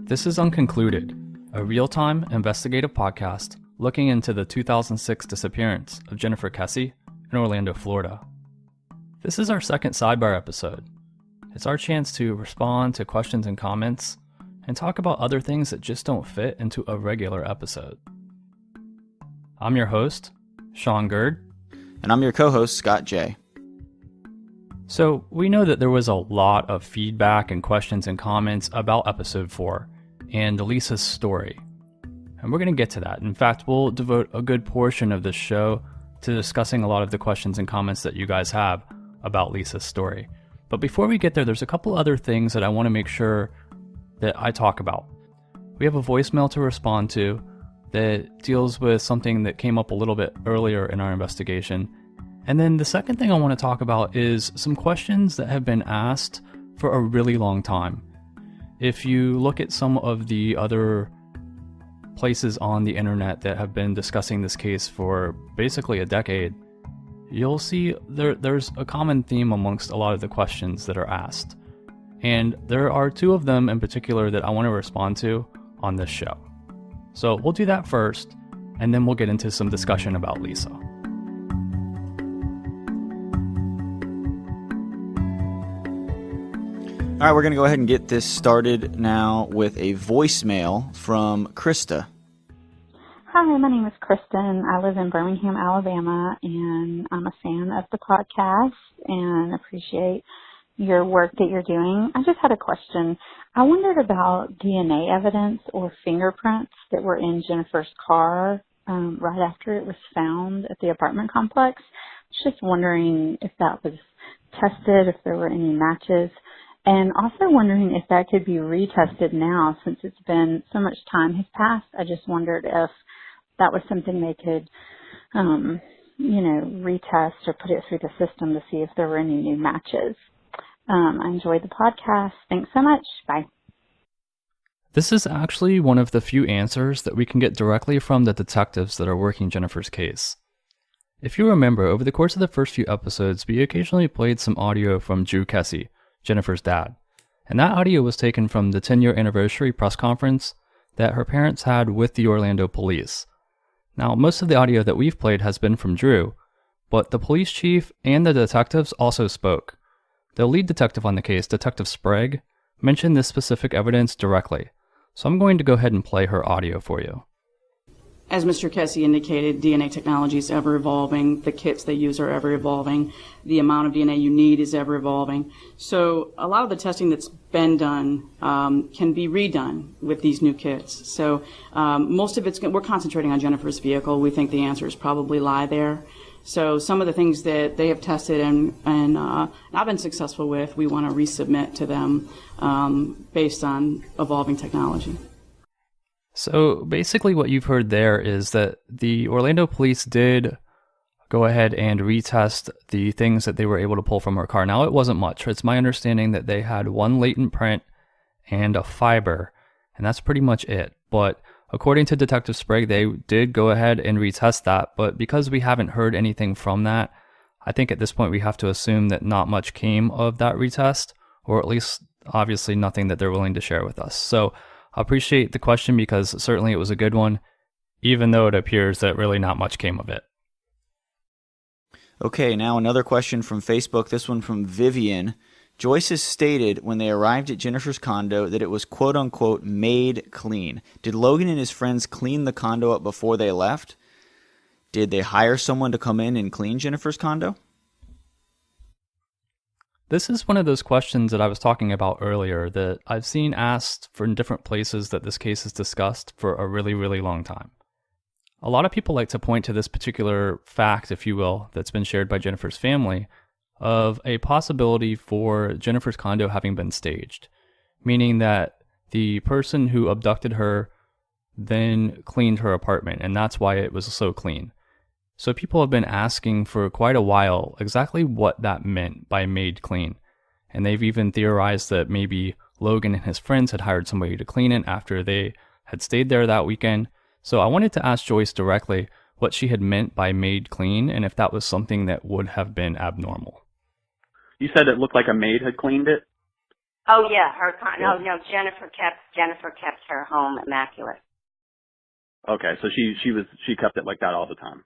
This is Unconcluded, a real-time investigative podcast looking into the 2006 disappearance of Jennifer Kesse in Orlando, Florida. This is our second Sidebar episode. It's our chance to respond to questions and comments and talk about other things that just don't fit into a regular episode. I'm your host, Shaun Gerd. And I'm your co-host, Scott J. So we know that there was a lot of feedback and questions and comments about episode 4 and Lisa's story. And we're going to get to that. In fact, we'll devote a good portion of this show to discussing a lot of the questions and comments that you guys have about Lisa's story. But before we get there, there's a couple other things that I want to make sure that I talk about. We have a voicemail to respond to that deals with something that came up a little bit earlier in our investigation. And then the second thing I want to talk about is some questions that have been asked for a really long time. If you look at some of the other places on the internet that have been discussing this case for basically a decade, you'll see there's a common theme amongst a lot of the questions that are asked. And there are two of them in particular that I want to respond to on this show. So we'll do that first, and then we'll get into some discussion about Lisa. All right, we're going to go ahead and get this started now with a voicemail from Krista. Hi, my name is Kristen. I live in Birmingham, Alabama, and I'm a fan of the podcast and appreciate your work that you're doing. I just had a question. I wondered about DNA evidence or fingerprints that were in Jennifer's car right after it was found at the apartment complex. I was just wondering if that was tested, if there were any matches. And also wondering if that could be retested now since it's been so much time has passed. I just wondered if that was something they could, retest or put it through the system to see if there were any new matches. I enjoyed the podcast. Thanks so much. Bye. This is actually one of the few answers that we can get directly from the detectives that are working Jennifer's case. If you remember, over the course of the first few episodes, we occasionally played some audio from Drew Kesse, Jennifer's dad. And that audio was taken from the 10-year anniversary press conference that her parents had with the Orlando police. Now, most of the audio that we've played has been from Drew, but the police chief and the detectives also spoke. The lead detective on the case, Detective Sprague, mentioned this specific evidence directly. So I'm going to go ahead and play her audio for you. As Mr. Kesse indicated, DNA technology is ever evolving. The kits they use are ever evolving. The amount of DNA you need is ever evolving. So a lot of the testing that's been done can be redone with these new kits. So most of we're concentrating on Jennifer's vehicle. We think the answers probably lie there. So some of the things that they have tested and not been successful with, we want to resubmit to them based on evolving technology. So basically what you've heard there is that the Orlando police did go ahead and retest the things that they were able to pull from her car. Now, it wasn't much. It's my understanding that they had one latent print and a fiber, and that's pretty much it. But according to Detective Sprague, they did go ahead and retest that. But because we haven't heard anything from that, I think at this point we have to assume that not much came of that retest, or at least obviously nothing that they're willing to share with us. So I appreciate the question because certainly it was a good one, even though it appears that really not much came of it. Okay, now another question from Facebook, this one from Vivian. Joyce has stated when they arrived at Jennifer's condo that it was quote-unquote made clean. Did Logan and his friends clean the condo up before they left? Did they hire someone to come in and clean Jennifer's condo? This is one of those questions that I was talking about earlier that I've seen asked in different places that this case is discussed for a really, really long time. A lot of people like to point to this particular fact, if you will, that's been shared by Jennifer's family of a possibility for Jennifer's condo having been staged, meaning that the person who abducted her then cleaned her apartment, and that's why it was so clean. So people have been asking for quite a while exactly what that meant by made clean. And they've even theorized that maybe Logan and his friends had hired somebody to clean it after they had stayed there that weekend. So I wanted to ask Joyce directly what she had meant by made clean and if that was something that would have been abnormal. You said it looked like a maid had cleaned it? Oh yeah, no, Jennifer kept her home immaculate. Okay, so she kept it like that all the time.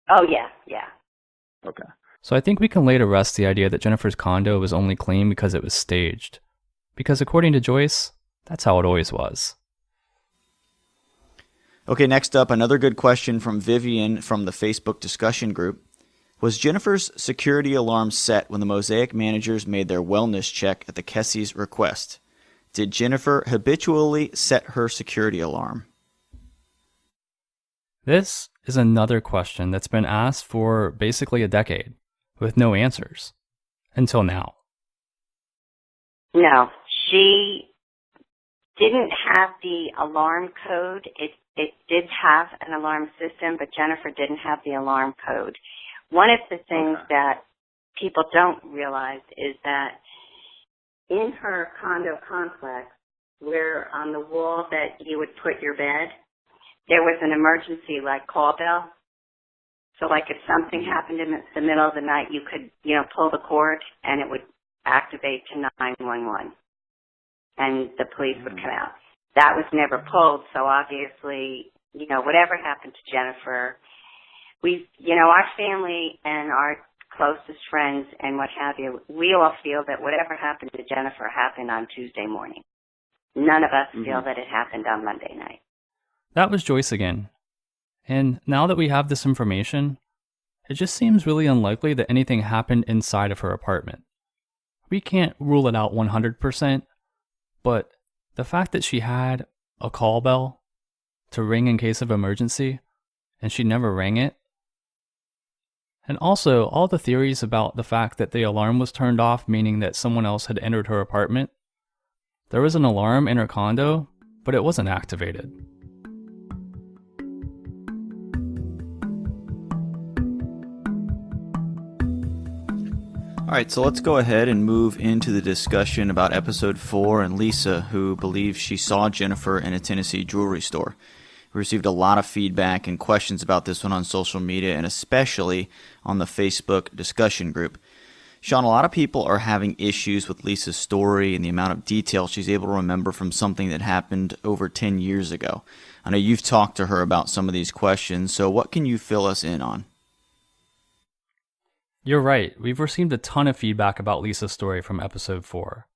Oh yeah. Okay. So I think we can lay to rest the idea that Jennifer's condo was only clean because it was staged. Because according to Joyce, that's how it always was. Okay, next up, another good question from Vivian from the Facebook discussion group. Was Jennifer's security alarm set when the Mosaic managers made their wellness check at the Kesse's request? Did Jennifer habitually set her security alarm? This is another question that's been asked for basically a decade, with no answers. Until now. No, she didn't have the alarm code. It did have an alarm system, but Jennifer didn't have the alarm code. One of the things that people don't realize is that in her condo complex, where on the wall that you would put your bed, there was an emergency call bell. So if something happened in the middle of the night, you could, pull the cord and it would activate to 911 and the police would come out. That was never pulled, so obviously, whatever happened to Jennifer, our family and our closest friends and what have you, we all feel that whatever happened to Jennifer happened on Tuesday morning. None of us feel that it happened on Monday night. That was Joyce again. And now that we have this information, it just seems really unlikely that anything happened inside of her apartment. We can't rule it out 100%, but the fact that she had a call bell to ring in case of emergency, and she never rang it, and also all the theories about the fact that the alarm was turned off, meaning that someone else had entered her apartment. There was an alarm in her condo, but it wasn't activated. All right, so let's go ahead and move into the discussion about episode 4 and Lisa, who believes she saw Jennifer in a Tennessee jewelry store. We received a lot of feedback and questions about this one on social media and especially on the Facebook discussion group. Shaun, a lot of people are having issues with Lisa's story and the amount of detail she's able to remember from something that happened over 10 years ago. I know you've talked to her about some of these questions, so what can you fill us in on? You're right. We've received a ton of feedback about Lisa's story from episode 4.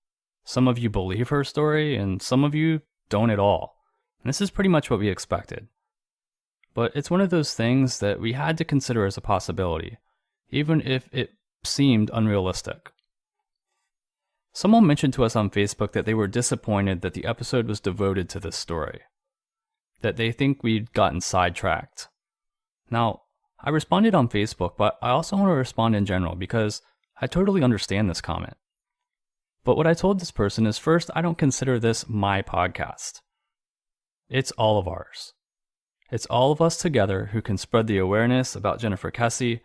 Some of you believe her story, and some of you don't at all. And this is pretty much what we expected. But it's one of those things that we had to consider as a possibility, even if it seemed unrealistic. Someone mentioned to us on Facebook that they were disappointed that the episode was devoted to this story, that they think we'd gotten sidetracked. Now, I responded on Facebook, but I also want to respond in general because I totally understand this comment. But what I told this person is, first, I don't consider this my podcast. It's all of ours. It's all of us together who can spread the awareness about Jennifer Kesse,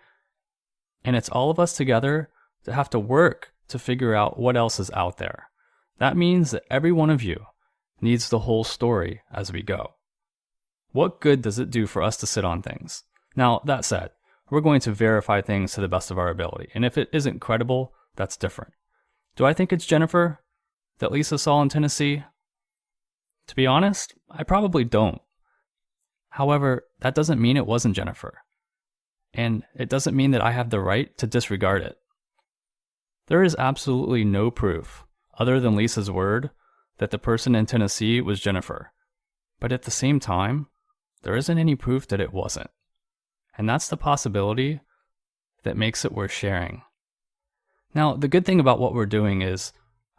and it's all of us together that have to work to figure out what else is out there. That means that every one of you needs the whole story as we go. What good does it do for us to sit on things? Now, that said, we're going to verify things to the best of our ability, and if it isn't credible, that's different. Do I think it's Jennifer that Lisa saw in Tennessee? To be honest, I probably don't. However, that doesn't mean it wasn't Jennifer, and it doesn't mean that I have the right to disregard it. There is absolutely no proof, other than Lisa's word, that the person in Tennessee was Jennifer. But at the same time, there isn't any proof that it wasn't. And that's the possibility that makes it worth sharing. Now, the good thing about what we're doing is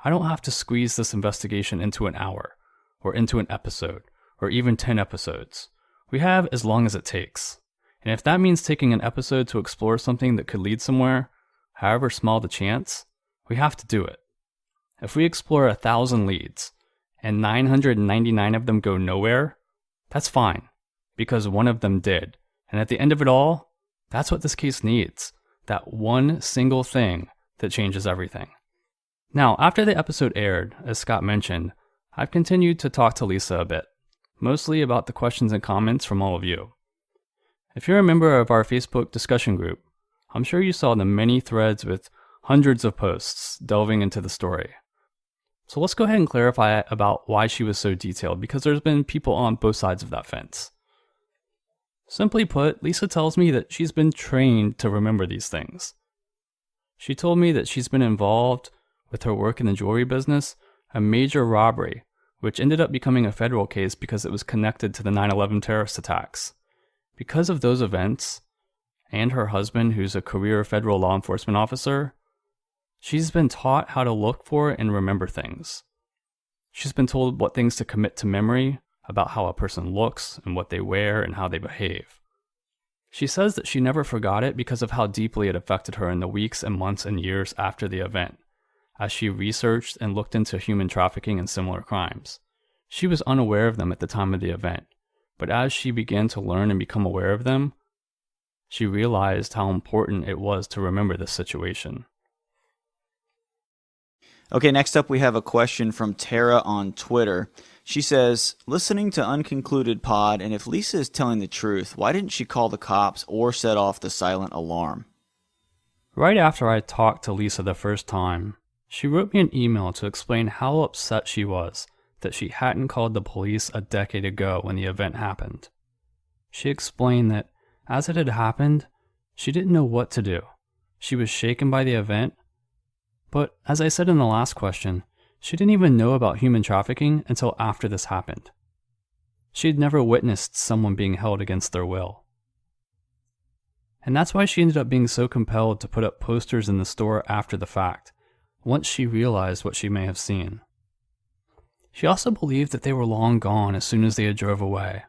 I don't have to squeeze this investigation into an hour, or into an episode, or even 10 episodes. We have as long as it takes. And if that means taking an episode to explore something that could lead somewhere, however small the chance, we have to do it. If we explore 1,000 leads, and 999 of them go nowhere, that's fine, because one of them did. And at the end of it all, that's what this case needs. That one single thing that changes everything. Now, after the episode aired, as Scott mentioned, I've continued to talk to Lisa a bit, mostly about the questions and comments from all of you. If you're a member of our Facebook discussion group, I'm sure you saw the many threads with hundreds of posts delving into the story. So let's go ahead and clarify about why she was so detailed, because there's been people on both sides of that fence. Simply put, Lisa tells me that she's been trained to remember these things. She told me that she's been involved with her work in the jewelry business, a major robbery, which ended up becoming a federal case because it was connected to the 9/11 terrorist attacks. Because of those events, and her husband, who's a career federal law enforcement officer, she's been taught how to look for and remember things. She's been told what things to commit to memory about how a person looks and what they wear and how they behave. She says that she never forgot it because of how deeply it affected her in the weeks and months and years after the event, as she researched and looked into human trafficking and similar crimes. She was unaware of them at the time of the event, but as she began to learn and become aware of them, she realized how important it was to remember this situation. Okay, next up we have a question from Tara on Twitter. She says, listening to Unconcluded Pod, and if Lisa is telling the truth, why didn't she call the cops or set off the silent alarm? Right after I talked to Lisa the first time, she wrote me an email to explain how upset she was that she hadn't called the police a decade ago when the event happened. She explained that as it had happened, she didn't know what to do. She was shaken by the event, but as I said in the last question, she didn't even know about human trafficking until after this happened. She had never witnessed someone being held against their will. And that's why she ended up being so compelled to put up posters in the store after the fact, once she realized what she may have seen. She also believed that they were long gone as soon as they had drove away.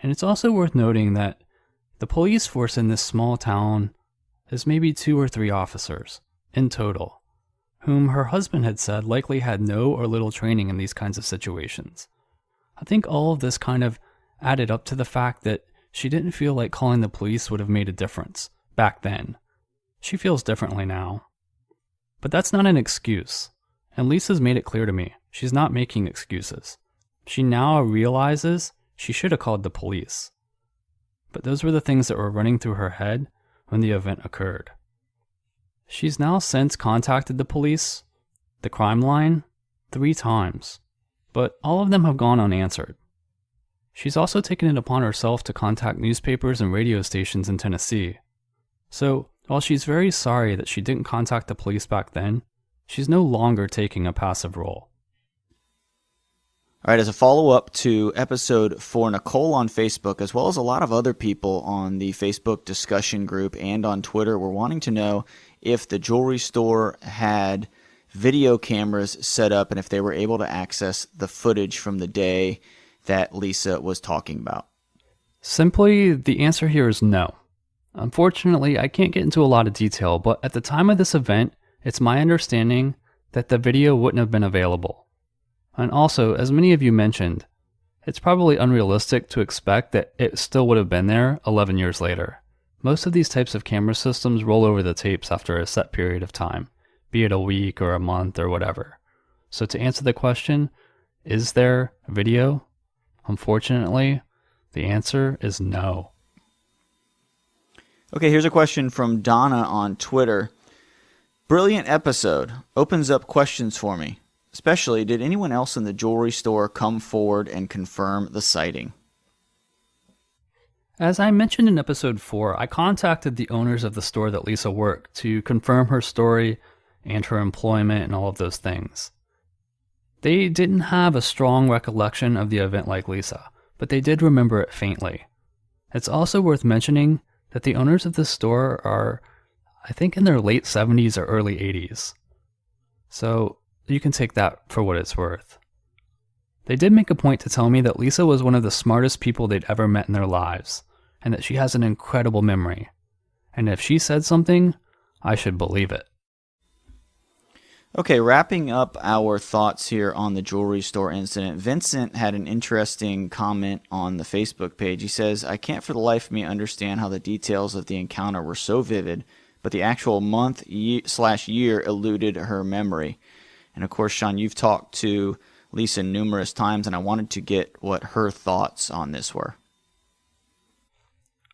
And it's also worth noting that the police force in this small town is maybe 2 or 3 officers in total, whom her husband had said likely had no or little training in these kinds of situations. I think all of this kind of added up to the fact that she didn't feel like calling the police would have made a difference back then. She feels differently now. But that's not an excuse, and Lisa's made it clear to me she's not making excuses. She now realizes she should have called the police. But those were the things that were running through her head when the event occurred. She's now since contacted the police, the crime line, 3 times, but all of them have gone unanswered. She's also taken it upon herself to contact newspapers and radio stations in Tennessee. So, while she's very sorry that she didn't contact the police back then, she's no longer taking a passive role. All right, as a follow-up to episode 4, Nicole on Facebook, as well as a lot of other people on the Facebook discussion group and on Twitter, were wanting to know if the jewelry store had video cameras set up and if they were able to access the footage from the day that Lisa was talking about. Simply, the answer here is no. Unfortunately, I can't get into a lot of detail, but at the time of this event, it's my understanding that the video wouldn't have been available. And also, as many of you mentioned, it's probably unrealistic to expect that it still would have been there 11 years later. Most of these types of camera systems roll over the tapes after a set period of time, be it a week or a month or whatever. So to answer the question, is there video? Unfortunately, the answer is no. Okay, here's a question from Donna on Twitter. Brilliant episode. Opens up questions for me. Especially, did anyone else in the jewelry store come forward and confirm the sighting? As I mentioned in episode 4, I contacted the owners of the store that Lisa worked to confirm her story and her employment and all of those things. They didn't have a strong recollection of the event like Lisa, but they did remember it faintly. It's also worth mentioning that the owners of this store are, I think, in their late 70s or early 80s. So you can take that for what it's worth. They did make a point to tell me that Lisa was one of the smartest people they'd ever met in their lives, and that she has an incredible memory. And if she said something, I should believe it. Okay, wrapping up our thoughts here on the jewelry store incident, Vincent had an interesting comment on the Facebook page. He says, I can't for the life of me understand how the details of the encounter were so vivid, but the actual month/year eluded her memory. And of course, Shaun, you've talked to Lisa numerous times, and I wanted to get what her thoughts on this were.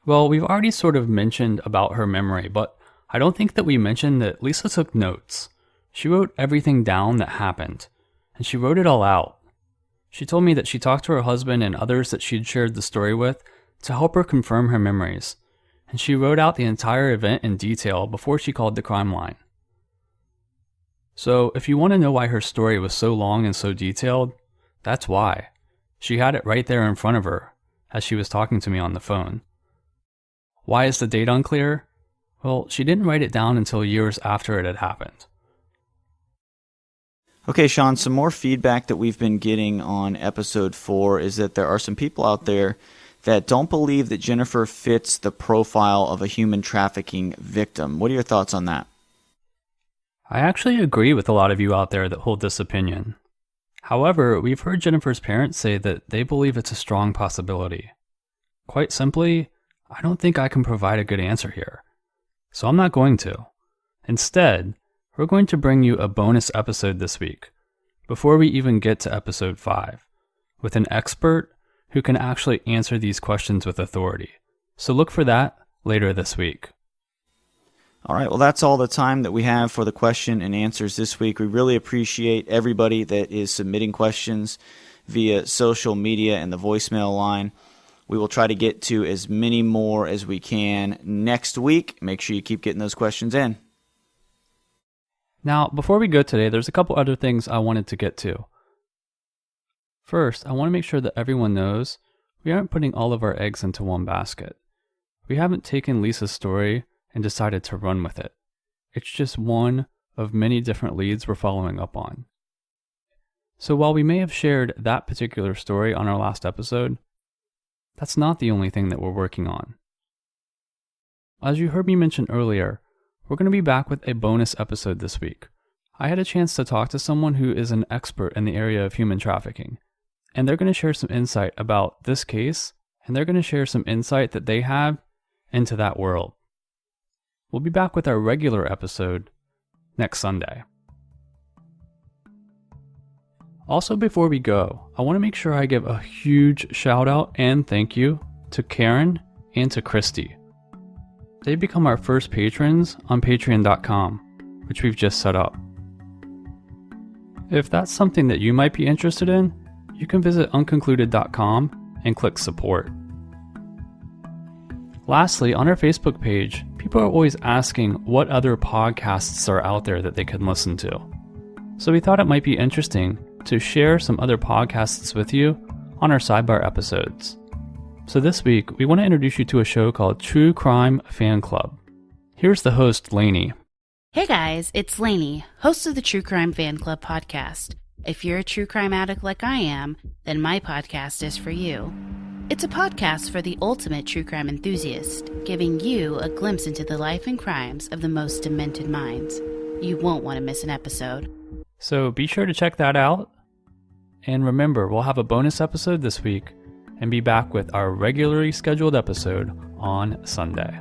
Well, we've already sort of mentioned about her memory, but I don't think that we mentioned that Lisa took notes. She wrote everything down that happened, and she wrote it all out. She told me that she talked to her husband and others that she'd shared the story with to help her confirm her memories, and she wrote out the entire event in detail before she called the crime line. So if you want to know why her story was so long and so detailed, that's why. She had it right there in front of her as she was talking to me on the phone. Why is the date unclear? Well, she didn't write it down until years after it had happened. Okay, Shaun, some more feedback that we've been getting on episode 4 is that there are some people out there that don't believe that Jennifer fits the profile of a human trafficking victim. What are your thoughts on that? I actually agree with a lot of you out there that hold this opinion. However, we've heard Jennifer's parents say that they believe it's a strong possibility. Quite simply, I don't think I can provide a good answer here, so I'm not going to. Instead, we're going to bring you a bonus episode this week, before we even get to episode 5, with an expert who can actually answer these questions with authority. So look for that later this week. All right, well, that's all the time that we have for the question and answers this week. We really appreciate everybody that is submitting questions via social media and the voicemail line. We will try to get to as many more as we can next week. Make sure you keep getting those questions in. Now, before we go today, there's a couple other things I wanted to get to. First, I want to make sure that everyone knows we aren't putting all of our eggs into one basket. We haven't taken Lisa's story and decided to run with it. It's just one of many different leads we're following up on. So while we may have shared that particular story on our last episode, that's not the only thing that we're working on. As you heard me mention earlier, we're going to be back with a bonus episode this week. I had a chance to talk to someone who is an expert in the area of human trafficking, and they're going to share some insight about this case, and they're going to share some insight that they have into that world. We'll be back with our regular episode next Sunday. Also, before we go, I want to make sure I give a huge shout out and thank you to Karen and to Christy. They become our first patrons on patreon.com, which we've just set up. If that's something that you might be interested in, you can visit unconcluded.com and click support. Lastly, on our Facebook page, people are always asking what other podcasts are out there that they can listen to. So we thought it might be interesting to share some other podcasts with you on our Sidebar episodes. So this week, we want to introduce you to a show called True Crime Fan Club. Here's the host, Lainey. Hey guys, it's Lainey, host of the True Crime Fan Club podcast. If you're a true crime addict like I am, then my podcast is for you. It's a podcast for the ultimate true crime enthusiast, giving you a glimpse into the life and crimes of the most demented minds. You won't want to miss an episode. So be sure to check that out. And remember, we'll have a bonus episode this week and be back with our regularly scheduled episode on Sunday.